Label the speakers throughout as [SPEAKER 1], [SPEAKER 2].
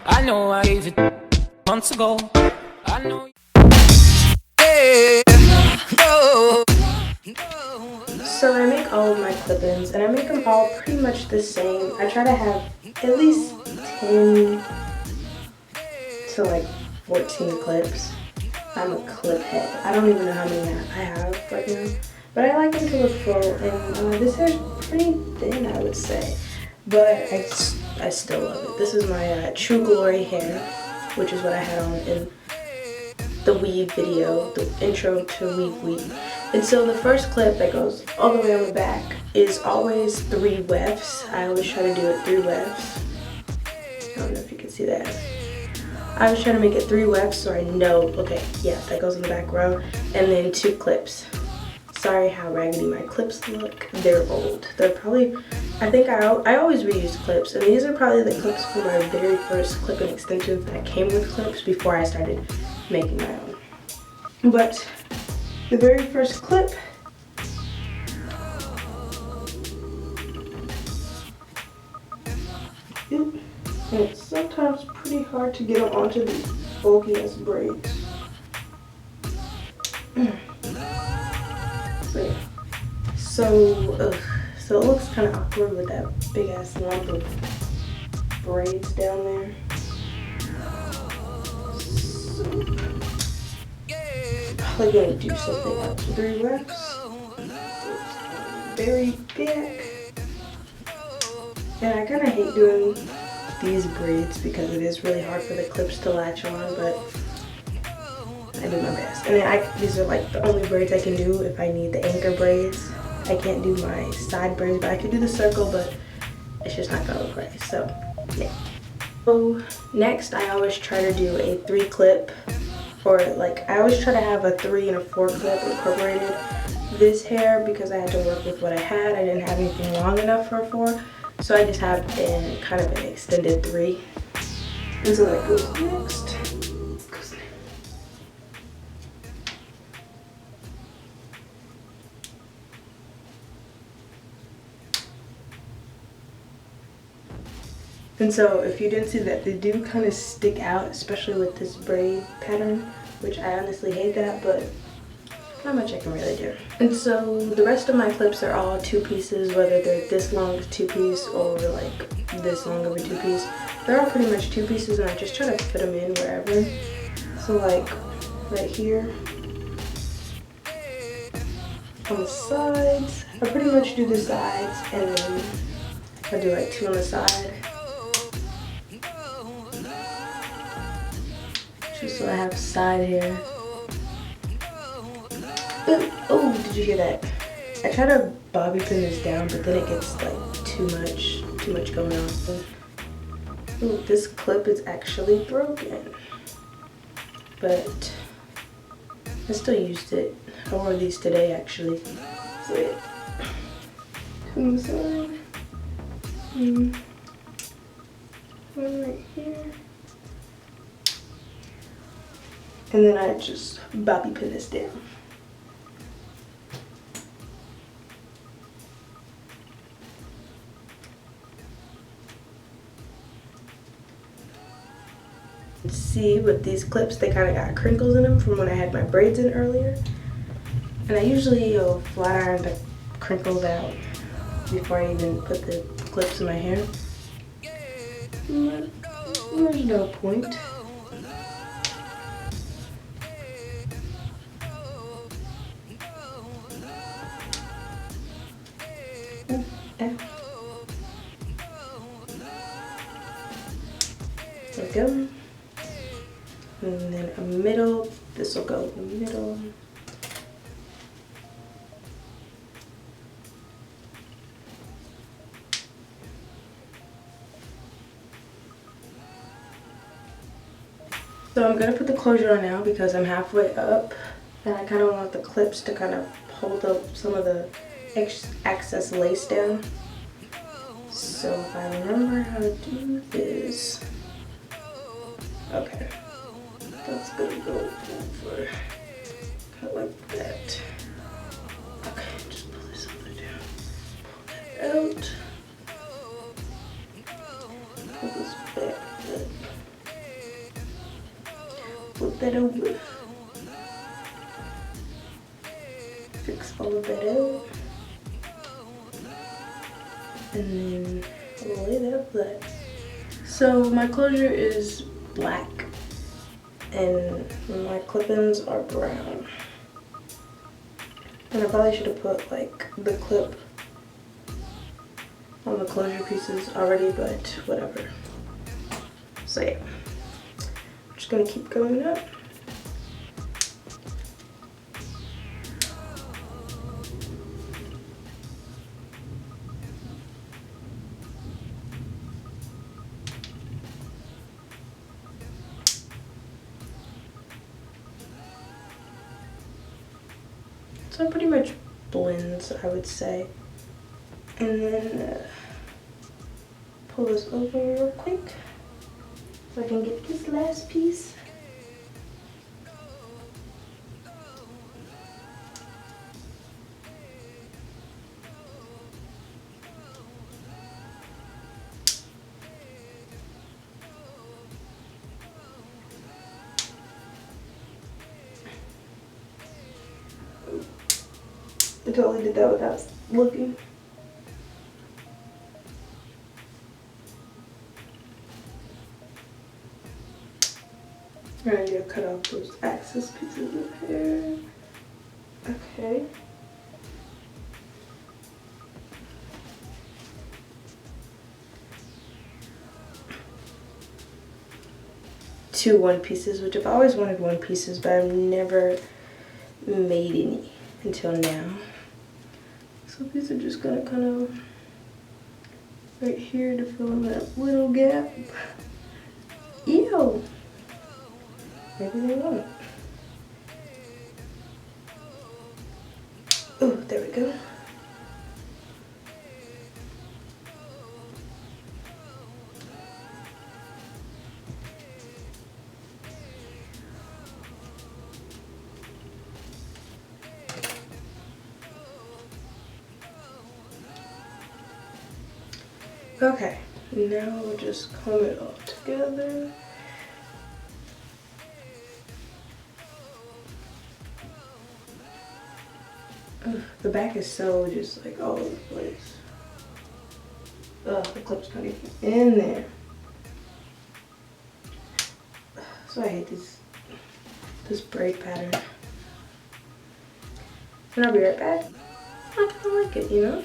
[SPEAKER 1] I know I gave it months ago. I know.
[SPEAKER 2] So I make all of my clip-ins and I make them all pretty much the same. I try to have at least 10 to like 14 clips. I'm a clip head. I don't even know how many I have right now. But I like them to look full, and this hair's pretty thin, I would say. But I still love it. This is my True Glory hair, which is what I had on in the weave video, the intro to Weave Weave. And so the first clip that goes all the way on the back is always 3 wefts. I always try to do it 3 wefts. I don't know if you can see that. I was trying to make it 3 wefts so I know, okay, yeah, that goes in the back row. And then 2 clips. Sorry how raggedy my clips look. They're old. They're probably, I think I always reuse clips. And these are probably the clips from my very first clip and extensions that came with clips before I started making my own. But the very first clip, and it's sometimes pretty hard to get them onto these bulky ass braids. So yeah. So it looks kind of awkward with that big ass lump of braids down there. So probably gonna do something else. 3 wefts. Very big. And I kind of hate doing these braids because it is really hard for the clips to latch on, but I do my best. And then these are like the only braids I can do if I need the anchor braids. I can't do my side braids, but I can do the circle, but it's just not gonna look right, so yeah. So next I always try to do a 3 clip, or like I always try to have a 3 and a 4 clip incorporated. This hair, because I had to work with what I had, I didn't have anything long enough for a 4, so I just have kind of an extended 3. And so that goes next. And so if you didn't see that, they do kind of stick out, especially with this braid pattern, which I honestly hate that, but not much I can really do. And so the rest of my clips are all 2 pieces, whether they're this long of 2 piece or like this long of a 2 piece. They're all pretty much 2 pieces, and I just try to fit them in wherever. So like right here, on the sides, I pretty much do the sides, and then I do like 2 on the side. Just so I have side hair. Oh, did you hear that? I try to bobby pin this down, but then it gets like too much going on. Ooh, this clip is actually broken, but I still used it. I wore these today actually. So yeah, to the side, one right here, and then I just bobby pin this down. See, with these clips, they kind of got crinkles in them from when I had my braids in earlier. And I usually flat iron the crinkles out before I even put the clips in my hair. But there's no point. There we go. And then a middle, this will go in the middle. So I'm gonna put the closure on now because I'm halfway up, and I kind of want the clips to kind of hold up some of the excess lace down. So if I remember how to do this, okay, that's gonna go over kind of like that. Okay, just pull this over down, pull that out, pull this back up. that over. Fix all of that out. And then lay that flat. So my closure is black and my clip-ins are brown. And I probably should have put like the clip on the closure pieces already, but whatever. So yeah, I'm just gonna keep going up. So it pretty much blends, I would say. And then pull this over real quick so I can get this last piece. I totally did that without looking. I need to cut off those excess pieces of hair. Okay. Two one pieces, which I've always wanted one pieces, but I've never made any until now. So these are just gonna kind of right here to fill in that little gap. Ew. Maybe they won't. Oh, there we go. Okay, now we'll just comb it all together. Ugh, the back is so just like all over the place. Ugh, the clip's not even in there. So I hate this braid pattern. And I'll be right back. I kind of like it, you know?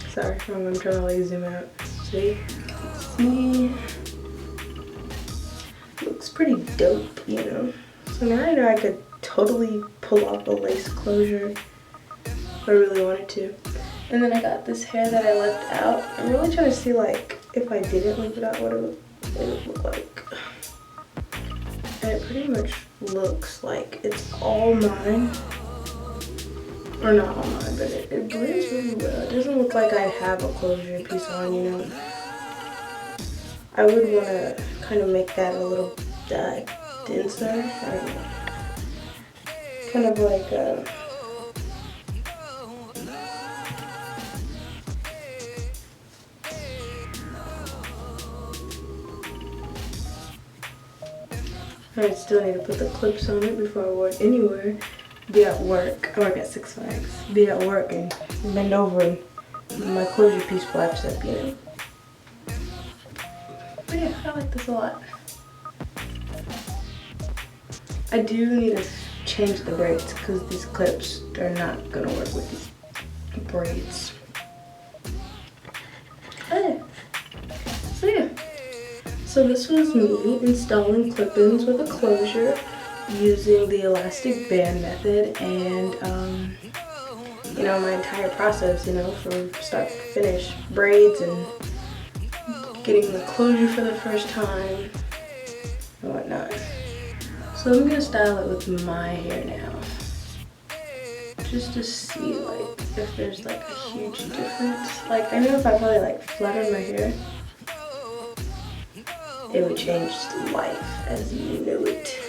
[SPEAKER 2] Sorry, I'm trying to like zoom out. See? Looks pretty dope, you know? So now I know I could totally pull off a lace closure if I really wanted to. And then I got this hair that I left out. I'm really trying to see like if I didn't leave it out, what it would look like. And it pretty much looks like it's all mine. Or not all mine, but it blends really well. It doesn't look like I have a closure piece on, you know. I would want to kind of make that a little denser. I don't know. Kind of like I still need to put the clips on it before I wear it anywhere. Be at work. I work at Six Flags. Be at work and bend over and my closure piece flaps up, you know. But yeah, I like this a lot. I do need to change the braids because these clips are not gonna work with these braids. Hey. So yeah. So this was me installing clip-ins with a closure using the elastic band method, and you know, my entire process, you know, from start to finish, braids and getting the closure for the first time and whatnot. So I'm gonna style it with my hair now, just to see like if there's like a huge difference. Like I know if I probably like flattened my hair, it would change life as you know it.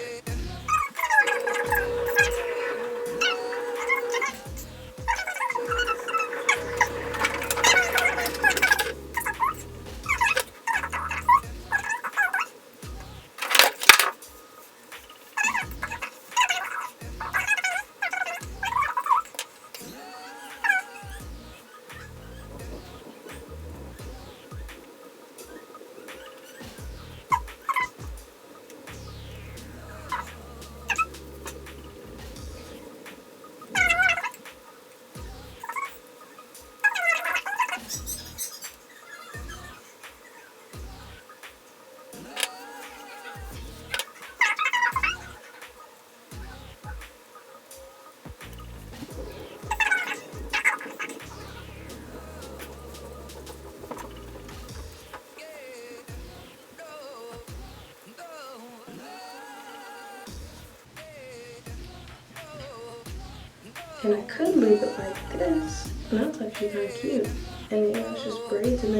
[SPEAKER 2] And I could leave it like this, and that's actually kind of cute. And you know, it's just braids and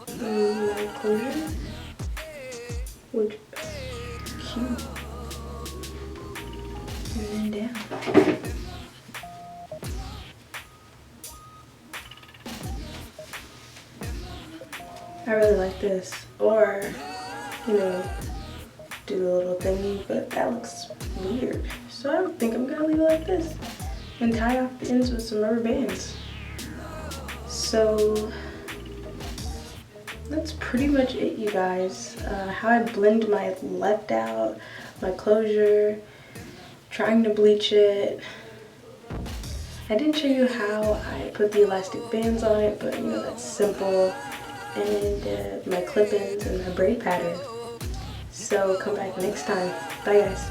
[SPEAKER 2] then my closure, which is cute. And then down. I really like this. Or, you know, do the little thingy, but that looks weird. So I think I'm gonna leave it like this and tie off the ends with some rubber bands. So that's pretty much it, you guys. How I blend my left out, my closure, trying to bleach it. I didn't show you how I put the elastic bands on it, but you know, that's simple. And my clip-ins and my braid pattern. So come back next time. Bye guys.